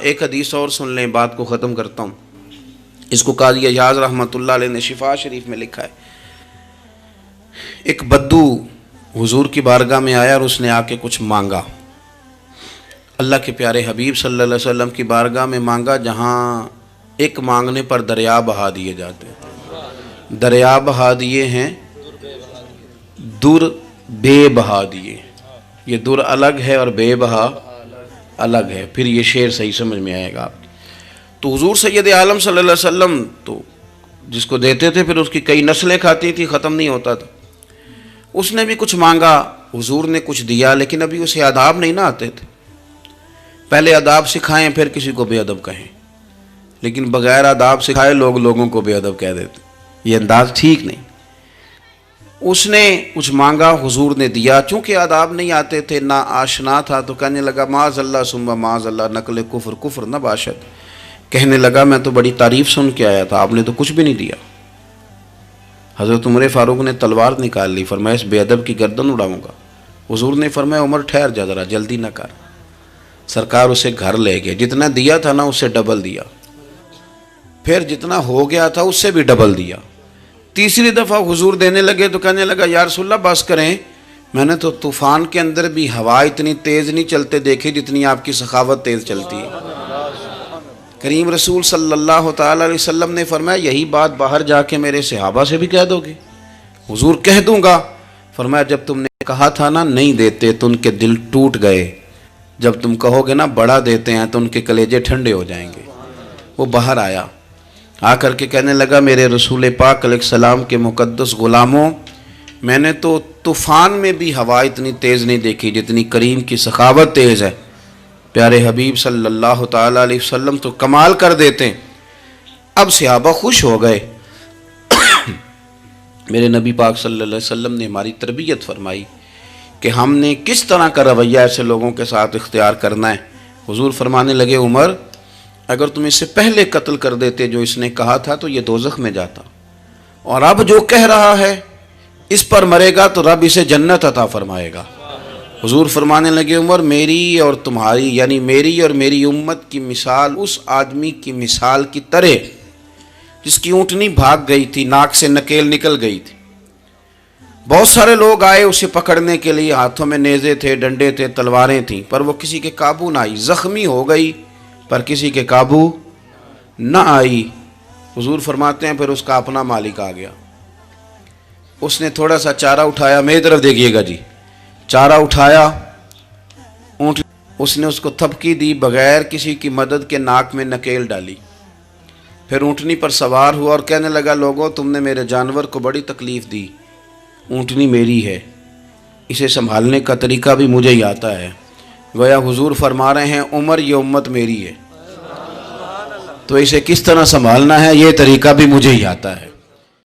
ایک حدیث اور سن لیں، بات کو ختم کرتا ہوں۔ اس کو قاضی اعجاز رحمۃ اللہ علیہ نے شفا شریف میں لکھا ہے۔ ایک بدو حضور کی بارگاہ میں آیا اور اس نے آ کے کچھ مانگا۔ اللہ کے پیارے حبیب صلی اللہ علیہ وسلم کی بارگاہ میں مانگا، جہاں ایک مانگنے پر دریا بہا دیے جاتے ہیں۔ دریا بہا دیے ہیں، در بے بہا دیے۔ یہ در الگ ہے اور بے بہا الگ ہے، پھر یہ شعر صحیح سمجھ میں آئے گا آپ۔ تو حضور سید عالم صلی اللہ علیہ وسلم تو جس کو دیتے تھے پھر اس کی کئی نسلیں کھاتی تھی، ختم نہیں ہوتا تھا۔ اس نے بھی کچھ مانگا، حضور نے کچھ دیا، لیکن ابھی اسے آداب نہیں نہ آتے تھے۔ پہلے آداب سکھائیں پھر کسی کو بے ادب کہیں، لیکن بغیر آداب سکھائے لوگوں کو بے ادب کہہ دیتے، یہ انداز ٹھیک نہیں۔ اس نے کچھ مانگا، حضور نے دیا۔ چونکہ آداب نہیں آتے تھے، نہ آشنا تھا، تو کہنے لگا معاذ اللہ ثم معاذ اللہ نقل کفر نہ باشد۔ کہنے لگا میں تو بڑی تعریف سن کے آیا تھا، آپ نے تو کچھ بھی نہیں دیا۔ حضرت عمر فاروق نے تلوار نکال لی، فرمایا اس بے ادب کی گردن اڑاؤں گا۔ حضور نے فرمایا عمر ٹھہر جا ذرا، جلدی نہ کر۔ سرکار اسے گھر لے گئے، جتنا دیا تھا نا اس سے ڈبل دیا، پھر جتنا ہو گیا تھا اس سے بھی ڈبل دیا۔ تیسری دفعہ حضور دینے لگے تو کہنے لگا یا رسول اللہ بس کریں، میں نے تو طوفان کے اندر بھی ہوا اتنی تیز نہیں چلتے دیکھی جتنی آپ کی سخاوت تیز چلتی ہے۔ کریم رسول صلی اللہ تعالی علیہ وسلم نے فرمایا یہی بات باہر جا کے میرے صحابہ سے بھی کہہ دو گے؟ حضور کہہ دوں گا۔ فرمایا جب تم نے کہا تھا نا نہیں دیتے تو ان کے دل ٹوٹ گئے، جب تم کہو گے نا بڑا دیتے ہیں تو ان کے کلیجے ٹھنڈے ہو جائیں گے۔ وہ باہر آیا، آ کر کے کہنے لگا میرے رسول پاک علیہ السلام کے مقدس غلاموں، میں نے تو طوفان میں بھی ہوا اتنی تیز نہیں دیکھی جتنی کریم کی سخاوت تیز ہے۔ پیارے حبیب صلی اللہ تعالیٰ علیہ وسلم تو کمال کر دیتے ہیں۔ اب صحابہ خوش ہو گئے۔ میرے نبی پاک صلی اللہ علیہ وسلم نے ہماری تربیت فرمائی کہ ہم نے کس طرح کا رویہ ایسے لوگوں کے ساتھ اختیار کرنا ہے۔ حضور فرمانے لگے عمر اگر تم اس سے پہلے قتل کر دیتے جو اس نے کہا تھا تو یہ دوزخ میں جاتا، اور اب جو کہہ رہا ہے اس پر مرے گا تو رب اسے جنت عطا فرمائے گا۔ حضور فرمانے لگے عمر میری اور تمہاری یعنی میری اور میری امت کی مثال اس آدمی کی مثال کی طرح جس کی اونٹنی بھاگ گئی تھی، ناک سے نکیل نکل گئی تھی۔ بہت سارے لوگ آئے اسے پکڑنے کے لیے، ہاتھوں میں نیزے تھے، ڈنڈے تھے، تلواریں تھیں، پر وہ کسی کے قابو نہ آئی۔ زخمی ہو گئی پر کسی کے قابو نہ آئی۔ حضور فرماتے ہیں پھر اس کا اپنا مالک آ گیا، اس نے تھوڑا سا چارہ اٹھایا، میری طرف دیکھیے گا جی، چارہ اٹھایا، اونٹ اس نے اس کو تھپکی دی، بغیر کسی کی مدد کے ناک میں نکیل ڈالی، پھر اونٹنی پر سوار ہوا اور کہنے لگا لوگوں تم نے میرے جانور کو بڑی تکلیف دی، اونٹنی میری ہے، اسے سنبھالنے کا طریقہ بھی مجھے ہی آتا ہے۔ گویا حضور فرما رہے ہیں عمر یہ امت میری ہے، تو اسے کس طرح سنبھالنا ہے یہ طریقہ بھی مجھے ہی آتا ہے۔